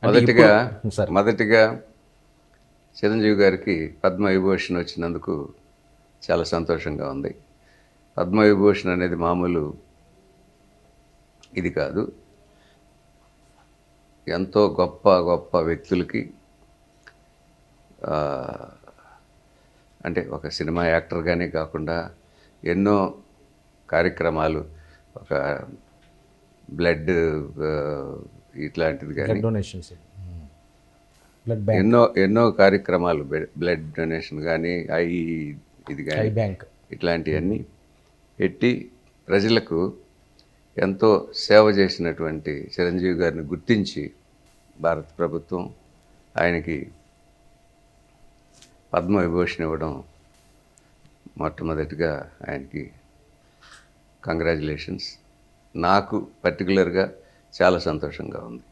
మొదటిగా సార్ మొదటిగా చిరంజీవి గారికి పద్మవిభూషణ్ వచ్చినందుకు చాలా సంతోషంగా ఉంది. పద్మవిభూషణ్ అనేది మామూలు ఇది కాదు. ఎంతో గొప్ప గొప్ప వ్యక్తులకి అంటే ఒక సినిమా యాక్టర్గానే కాకుండా ఎన్నో కార్యక్రమాలు, ఒక బ్లడ్ ఇట్లాంటిది కానీ డొనేషన్స్, బ్లడ్ బ్యాంక్, ఎన్నో ఎన్నో కార్యక్రమాలు, బ్లడ్ డొనేషన్ కానీ ఇది ఐ కానీ బ్యాంక్, ఇట్లాంటివన్నీ పెట్టి ప్రజలకు ఎంతో సేవ చేసినటువంటి చిరంజీవి గారిని గుర్తించి భారత ప్రభుత్వం ఆయనకి పద్మవిభూషణ్ ఇవ్వడం మొట్టమొదటిగా ఆయనకి కంగ్రాచులేషన్స్. నాకు పర్టికులర్గా చాలా సంతోషంగా ఉంది.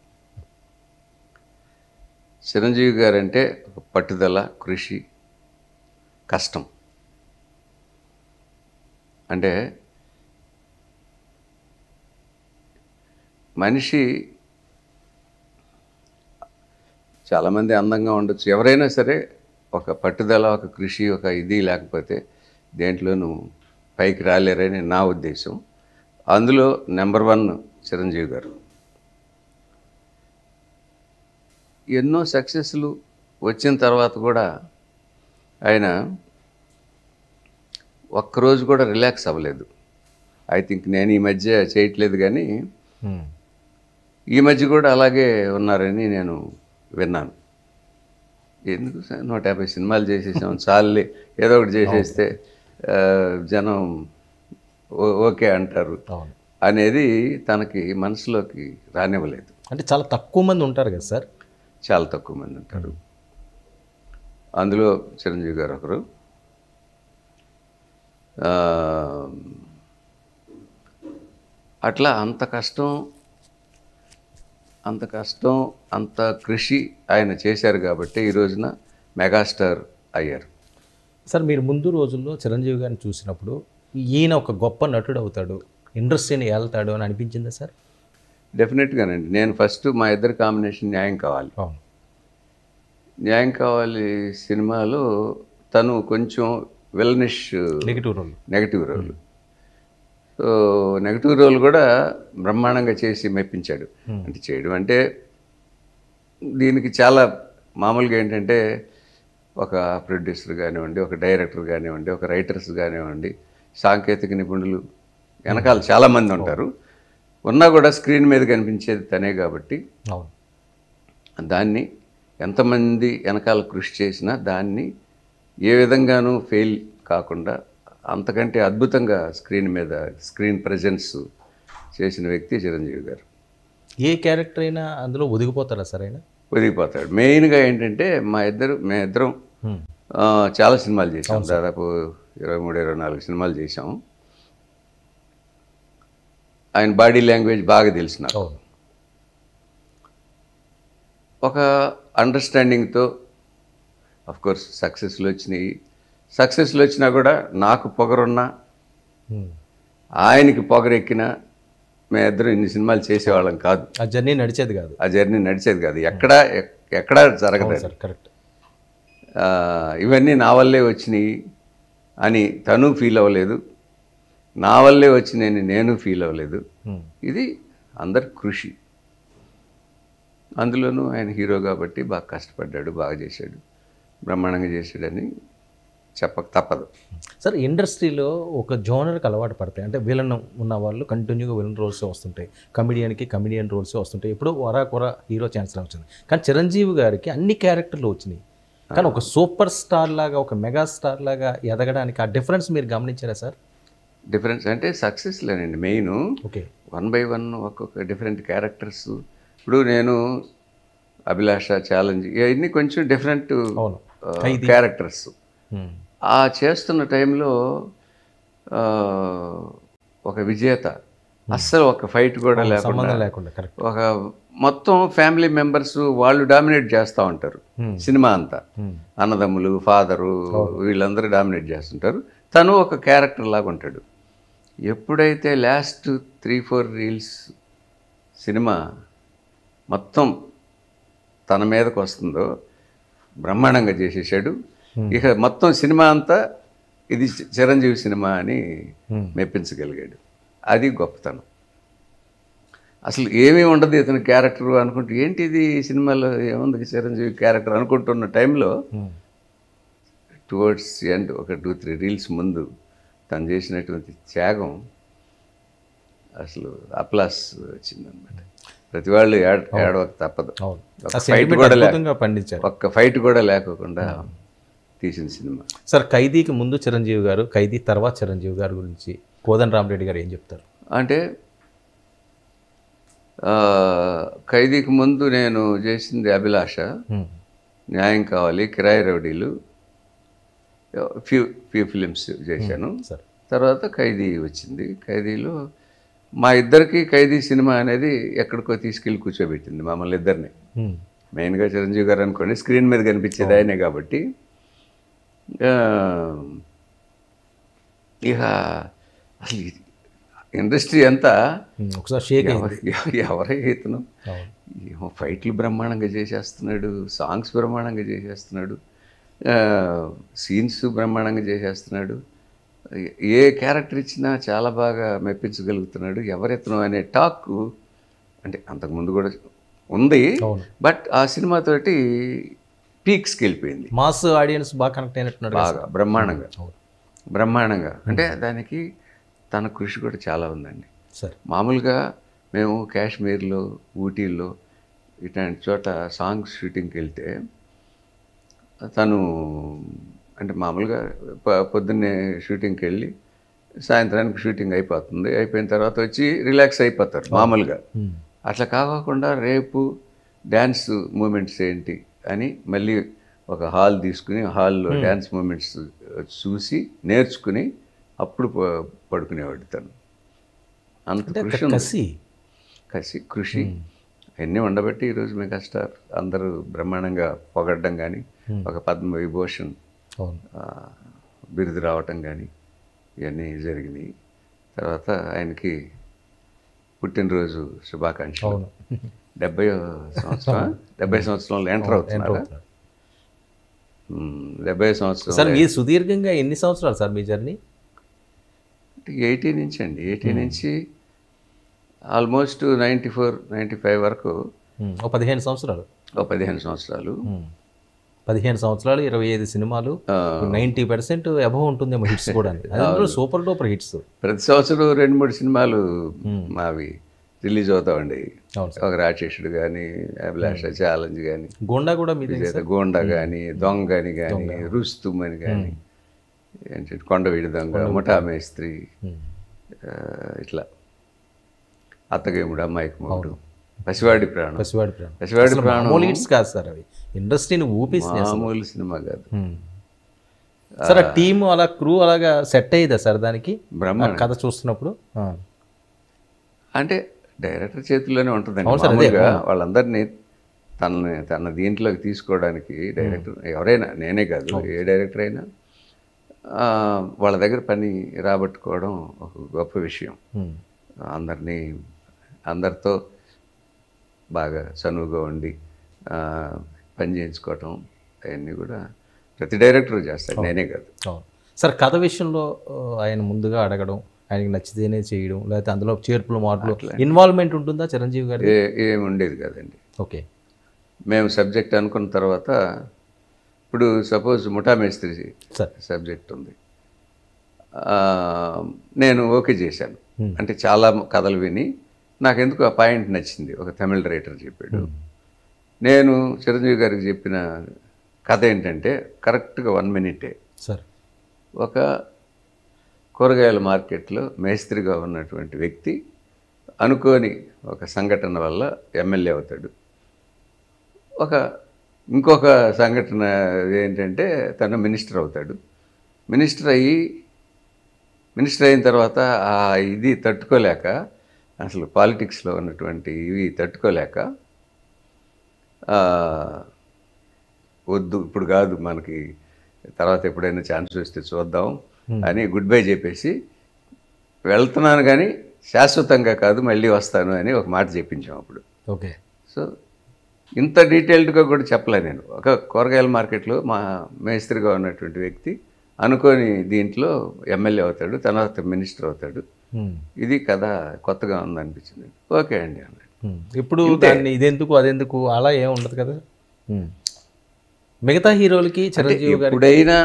చిరంజీవి గారంటే ఒక పట్టుదల, కృషి, కష్టం. అంటే మనిషి చాలామంది అందంగా ఉండొచ్చు, ఎవరైనా సరే ఒక పట్టుదల, ఒక కృషి, ఒక ఇది లేకపోతే దేంట్లోనూ పైకి రాలేరని నా ఉద్దేశం. అందులో నెంబర్ 1 చిరంజీవి గారు. ఎన్నో సక్సెస్లు వచ్చిన తర్వాత కూడా ఆయన ఒక్కరోజు కూడా రిలాక్స్ అవ్వలేదు. ఐ థింక్ నేను ఈ మధ్య చేయట్లేదు కానీ ఈ మధ్య కూడా అలాగే ఉన్నారని నేను విన్నాను. ఎందుకు 150 సినిమాలు చేసేసాం, చాలే ఏదో ఒకటి చేసేస్తే జనం ఓకే అంటారు అనేది తనకి మనసులోకి రానివ్వలేదు. అంటే చాలా తక్కువ మంది ఉంటారు కదా సార్? చాలా తక్కువ మంది ఉంటారు. అందులో చిరంజీవి గారు ఒకరు. అట్లా అంత కష్టం, అంత కృషి ఆయన చేశారు కాబట్టి ఈ రోజున మెగాస్టార్ అయ్యారు. సార్ మీరు ముందు రోజుల్లో చిరంజీవి గారిని చూసినప్పుడు ఈయన ఒక గొప్ప నటుడు అవుతాడు, ఇండస్ట్రీని ఏళ్తాడు అని అనిపించిందా సార్? డెఫినెట్గానండి. నేను ఫస్ట్ మా ఇద్దరి కాంబినేషన్ న్యాయం కావాలి. అవును. న్యాయం కావాలి సినిమాలో తను కొంచెం villainish negative role. So negative role కూడా బ్రహ్మాండంగా చేసి మెప్పించాడు. అంటే చేయడం అంటే దీనికి చాలా మామూలుగా ఏంటంటే ఒక ప్రొడ్యూసర్ కానివ్వండి, ఒక డైరెక్టర్ కానివ్వండి, ఒక రైటర్స్ కానివ్వండి, సాంకేతిక నిపుణులు వెనకాల చాలామంది ఉంటారు. ఉన్నా కూడా స్క్రీన్ మీద కనిపించేది తనే కాబట్టి దాన్ని ఎంతమంది వెనకాల కృషి చేసినా దాన్ని ఏ విధంగానూ ఫెయిల్ కాకుండా అంతకంటే అద్భుతంగా స్క్రీన్ ప్రజెన్స్ చేసిన వ్యక్తి చిరంజీవి గారు. ఏ క్యారెక్టర్ అయినా అందులో ఒదిగిపోతారా సార్? ఆయన ఒదిగిపోతాడు. మెయిన్గా ఏంటంటే మేమిద్దరం చాలా సినిమాలు చేసాం. దాదాపు 23-24 సినిమాలు చేసాము. ఆయన బాడీ లాంగ్వేజ్ బాగా తెలుసు నాకు. ఒక అండర్స్టాండింగ్తో అఫ్కోర్స్ సక్సెస్లు వచ్చినా కూడా నాకు పొగరున్నా ఆయనకి పొగరెక్కినా మేమిద్దరం ఇన్ని సినిమాలు చేసేవాళ్ళం కాదు. ఆ జర్నీ నడిచేది కాదు. ఎక్కడా జరగదు. కరెక్ట్. ఇవన్నీ నా వల్లే వచ్చినాయి అని తను ఫీల్ అవ్వలేదు, నా వల్లే వచ్చినాయని నేను ఫీల్ అవ్వలేదు. ఇది అందరి కృషి. అందులోనూ ఆయన హీరో కాబట్టి బాగా కష్టపడ్డాడు, బాగా చేశాడు, బ్రహ్మాండంగా చేశాడని చెప్పక తప్పదు. సార్ ఇండస్ట్రీలో ఒక జోనర్కి అలవాటు పడతాయి. అంటే విలన్ ఉన్న వాళ్ళు కంటిన్యూగా విలన్ రోల్సే వస్తుంటాయి, కమిడియన్ రోల్సే వస్తుంటాయి. ఎప్పుడో వరాకొర హీరో ఛాన్స్ వచ్చింది. కానీ చిరంజీవి గారికి అన్ని క్యారెక్టర్లు వచ్చినాయి. కానీ ఒక సూపర్ స్టార్ లాగా, ఒక మెగా స్టార్ లాగా ఎదగడానికి ఆ డిఫరెన్స్ మీరు గమనించారా సార్? డిఫరెన్స్ అంటే సక్సెస్లేనండి మెయిన్. ఓకే. 1 by 1 ఒక్కొక్క డిఫరెంట్ క్యారెక్టర్స్. ఇప్పుడు నేను అభిలాష, ఛాలెంజ్ ఇవన్నీ కొంచెం డిఫరెంట్ క్యారెక్టర్స్. ఆ చేస్తున్న టైంలో ఒక విజేత, అస్సలు ఒక ఫైట్ కూడా లేకుండా ఒక మొత్తం ఫ్యామిలీ మెంబర్స్ వాళ్ళు డామినేట్ చేస్తూ ఉంటారు సినిమా అంతా. అన్నదమ్ములు, ఫాదరు వీళ్ళందరూ డామినేట్ చేస్తుంటారు. తను ఒక క్యారెక్టర్ లాగా ఉంటాడు. ఎప్పుడైతే లాస్ట్ 3-4 రీల్స్ సినిమా మొత్తం తన మీదకు వస్తుందో బ్రహ్మాండంగా చేసేసాడు. ఇక మొత్తం సినిమా అంతా ఇది చిరంజీవి సినిమా అని మెప్పించగలిగాడు. అది గొప్పతనం. అసలు ఏమీ ఉండదు ఇతని క్యారెక్టర్ అనుకుంటూ, ఏంటి ఇది సినిమాలో ఏముంది చిరంజీవి క్యారెక్టర్ అనుకుంటున్న టైంలో టువర్డ్స్ ఎండ్ ఒక 2-3 రీల్స్ ముందు తను చేసినటువంటి త్యాగం అసలు అప్లాస్ వచ్చిందనమాట. ప్రతి వాళ్ళు ఏడవక తప్పదు. ఒక్క ఫైట్ కూడా లేకోకుండా తీసిన సినిమా. సార్ ఖైదీకి ముందు చిరంజీవి గారు, ఖైదీ తర్వాత చిరంజీవి గారి గురించి కోదండరామిరెడ్డి గారు ఏం చెప్తారు? అంటే ఖైదీకి ముందు నేను చేసింది అభిలాష, న్యాయం కావాలి, కిరాయి రౌడీలు, ఫ్యూ ఫిలిమ్స్ చేశాను. తర్వాత ఖైదీ వచ్చింది. ఖైదీలో మా ఇద్దరికి ఖైదీ సినిమా అనేది ఎక్కడికో తీసుకెళ్ళి కూర్చోబెట్టింది మమ్మల్ని ఇద్దరిని. మెయిన్గా చిరంజీవి గారు అనుకోండి, స్క్రీన్ మీద కనిపించేది ఆయనే కాబట్టి. ఇక అసలు ఇండస్ట్రీ అంతా ఎవరైతేను ఏమో ఫైట్లు బ్రహ్మాండంగా చేసేస్తున్నాడు, సాంగ్స్ బ్రహ్మాండంగా చేసేస్తున్నాడు, సీన్స్ బ్రహ్మాండంగా చేసేస్తున్నాడు, ఏ క్యారెక్టర్ ఇచ్చినా చాలా బాగా మెప్పించగలుగుతున్నాడు, ఎవరెత్తనం అనే టాక్ అంటే అంతకుముందు కూడా ఉంది. బట్ ఆ సినిమాతోటి పీక్స్కి వెళ్ళిపోయింది. మాస్ ఆడియన్స్ బాగా కనెక్ట్ అయినట్టున్నాడు. బాగా బ్రహ్మాండంగా అంటే దానికి తన కృషి కూడా చాలా ఉందండి. మామూలుగా మేము కాశ్మీర్లో, ఊటీల్లో ఇట్లాంటి చోట సాంగ్స్ షూటింగ్కి వెళ్తే తను అంటే మామూలుగా పొద్దున్నే షూటింగ్కి వెళ్ళి సాయంత్రానికి షూటింగ్ అయిపోతుంది, అయిపోయిన తర్వాత వచ్చి రిలాక్స్ అయిపోతారు మామూలుగా. అట్లా కాకుండా రేపు డ్యాన్స్ మూమెంట్స్ ఏంటి అని మళ్ళీ ఒక హాల్ తీసుకుని హాల్లో డ్యాన్స్ మూమెంట్స్ చూసి నేర్చుకుని అప్పుడు పడుకునేవాడు తను. అంత కృషి అన్నీ ఉండబట్టి ఈరోజు మెగాస్టార్ అందరూ బ్రహ్మాండంగా పొగడ్డం కానీ, ఒక పద్మవిభూషణ్ బిరుదు రావటం కానీ ఇవన్నీ జరిగినాయి. తర్వాత ఆయనకి పుట్టినరోజు శుభాకాంక్షలు. 70వ సంవత్సరం 70 సంవత్సరంలో ఎంటర్ అవుతున్నారు. 70 సంవత్సరం. సార్ మీ సుదీర్ఘంగా ఎన్ని సంవత్సరాలు సార్ మీ జర్నీ? 80 నుంచి అండి. 80 నుంచి ఆల్మోస్ట్ 94-95 వరకు 15 సంవత్సరాలు. 15 సంవత్సరాలు. 15 సంవత్సరాలు, 25 సినిమాలు, 90% అబవ్ ఉంటుందేమో హిట్స్ కూడా. అందులో సూపర్ డూపర్ హిట్స్. ప్రతి సంవత్సరం 2-3 సినిమాలు మావి రిలీజ్ అవుతామండి. ఒక రాక్షసుడు కానీ, అభిలాష, ఛాలెంజ్ కానీ, గోండా కూడా గోండా కానీ, దొంగ అని కానీ, రుస్తుమ్ అని కానీ, ఏంటంటే కొండవీడి దొంగ, ముఠా మేస్త్రి, ఇట్లా అత్తగేముడు, అమ్మాయికి మూడు, పసివాడి ప్రాణం. కాదు సార్, అవి ఇండస్ట్రీని ఊపేసి మామూలు సినిమా కాదు సార్. ఆ టీము అలా క్రూ అలాగా సెట్ అయ్యేదా సార్ దానికి కథ చూస్తున్నప్పుడు? అంటే డైరెక్టర్ చేతుల్లోనే ఉంటుందండి మామూలుగా. వాళ్ళందరినీ తన దీంట్లోకి తీసుకోవడానికి డైరెక్టర్ ఎవరైనా, నేనే కాదు ఏ డైరెక్టర్ అయినా వాళ్ళ దగ్గర పని రాబట్టుకోవడం ఒక గొప్ప విషయం. అందరితో బాగా చనువుగా ఉండి పని చేయించుకోవటం అవన్నీ కూడా ప్రతి డైరెక్టర్ చేస్తాడు, నేనే కాదు. సార్ కథ విషయంలో ఆయన ముందుగా అడగడం, ఆయనకి నచ్చితేనే చేయడం, లేకపోతే అందులో చేర్పులు మార్పులు ఇన్వాల్వ్మెంట్ ఉంటుందా చిరంజీవి గారు? ఏమి ఉండేది కాదండి. ఓకే, మేము సబ్జెక్ట్ అనుకున్న తర్వాత, ఇప్పుడు సపోజ్ ముఠా మేస్త్రి సబ్జెక్ట్ ఉంది, నేను ఓకే చేశాను. అంటే చాలా కథలు విని నాకెందుకు ఆ పాయింట్ నచ్చింది. ఒక తమిళ రైటర్ చెప్పాడు. నేను చిరంజీవి గారికి చెప్పిన కథ ఏంటంటే కరెక్ట్గా 1 మినిటే. సార్, ఒక కూరగాయల మార్కెట్లో మేస్త్రిగా ఉన్నటువంటి వ్యక్తి అనుకోని ఒక సంఘటన వల్ల ఎమ్మెల్యే అవుతాడు. ఇంకొక సంఘటన ఏంటంటే తను మినిస్టర్ అవుతాడు. మినిస్టర్ అయిన తర్వాత ఇది తట్టుకోలేక, అసలు పాలిటిక్స్లో ఉన్నటువంటి ఇవి తట్టుకోలేక, వద్దు ఇప్పుడు కాదు, మనకి తర్వాత ఎప్పుడైనా ఛాన్స్ వస్తే చూద్దాం అని గుడ్ బై చెప్పేసి వెళ్తున్నాను, కానీ శాశ్వతంగా కాదు మళ్ళీ వస్తాను అని ఒక మాట చెప్పించాం అప్పుడు. ఓకే, సో ఇంత డీటెయిల్డ్గా కూడా చెప్పలే నేను. ఒక కూరగాయల మార్కెట్లో మా మేస్త్రిగా ఉన్నటువంటి వ్యక్తి అనుకోని దీంట్లో ఎమ్మెల్యే అవుతాడు, తర్వాత మినిస్టర్ అవుతాడు. ఇది కథ కొత్తగా ఉందనిపించింది. ఓకే అండి అన్నాడు. ఇప్పుడు దాన్ని ఇదెందుకు అదెందుకు అలా ఏం ఉండదు కదా. మిగతా హీరోలకి చిరంజీవి గారు ఎప్పుడైనా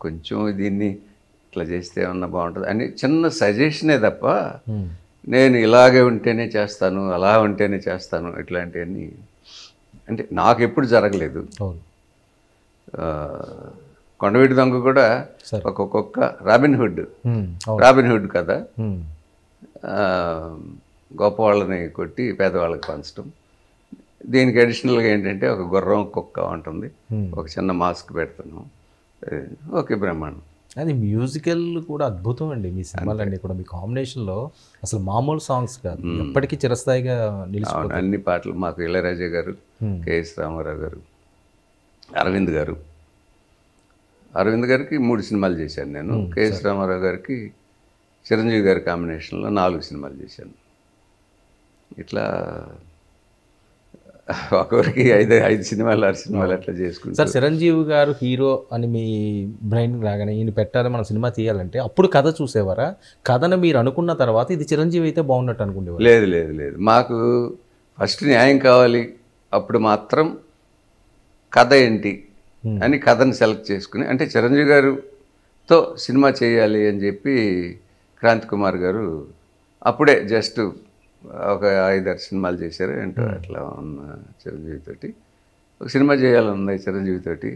కొంచెం దీన్ని ఇట్లా చేస్తే ఏమన్నా బాగుంటుంది అని చిన్న సజెషనే తప్ప నేను ఇలాగే ఉంటేనే చేస్తాను, అలా ఉంటేనే చేస్తాను ఇట్లాంటివన్నీ అంటే నాకు ఎప్పుడు జరగలేదు. కొండవీటి దొంగ కూడా ఒక్కొక్క రాబిన్ హుడ్ కదా, గొప్ప వాళ్ళని కొట్టి పేదవాళ్ళకి పంచడం. దీనికి అడిషనల్గా ఏంటంటే ఒక గుర్రం కుక్క ఉంటుంది, ఒక చిన్న మాస్క్ పెడుతున్నాం. ఓకే బ్రహ్మాండం. అది మ్యూజికల్ కూడా అద్భుతం అండి మీ సినిమాలన్నీ కూడా. మీ కాంబినేషన్లో అసలు మామూలు సాంగ్స్ కాదు, ఎప్పటికీ చిరస్థాయిగా నిలిచిపోతాయి. అన్ని పాటలు మాకు ఇళయరాజా గారు, కేఎస్ రామారావు గారు, అరవింద్ గారికి 3 సినిమాలు చేశాను నేను. కేఎస్ రామారావు గారికి చిరంజీవి గారి కాంబినేషన్లో 4 సినిమాలు చేశాను. ఇట్లా ఒకరికి 5 సినిమాలు 6 సినిమాలు అట్లా చేసుకుంటారు. సార్ చిరంజీవి గారు హీరో అని మీ బ్రెయిన్ రాగానే ఈయన పెట్టాలి మనం సినిమా తీయాలంటే అప్పుడు కథ చూసేవారా? కథను మీరు అనుకున్న తర్వాత ఇది చిరంజీవి అయితే బాగున్నట్టు అనుకునేవారు? లేదు. మాకు ఫస్ట్ న్యాయం కావాలి. అప్పుడు మాత్రం కథ ఏంటి అని కథను సెలెక్ట్ చేసుకుని, అంటే చిరంజీవి గారుతో సినిమా చేయాలి అని చెప్పి క్రాంతి కుమార్ గారు అప్పుడే జస్ట్ ఒక 5-6 సినిమాలు చేశారు ఏంటో అట్లా ఉన్న చిరంజీవితోటి ఒక సినిమా చేయాలన్నది చిరంజీవితోటి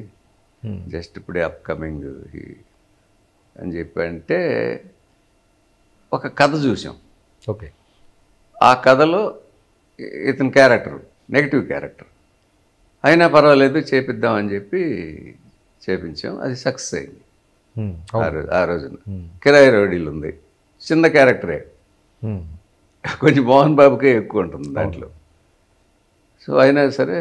జస్ట్ ఇప్పుడే అప్కమింగ్ అని చెప్పి అంటే ఒక కథ చూసాం. ఓకే, ఆ కథలో ఇతని క్యారెక్టర్ నెగిటివ్ క్యారెక్టర్ అయినా పర్వాలేదు చేపిద్దామని చెప్పి చేపించాం. అది సక్సెస్ అయింది. ఆ రోజున కిరాయి రౌడీలు ఉంది, చిన్న క్యారెక్టరే, కొంచెం మోహన్ బాబుకే ఎక్కువ ఉంటుంది దాంట్లో. సో అయినా సరే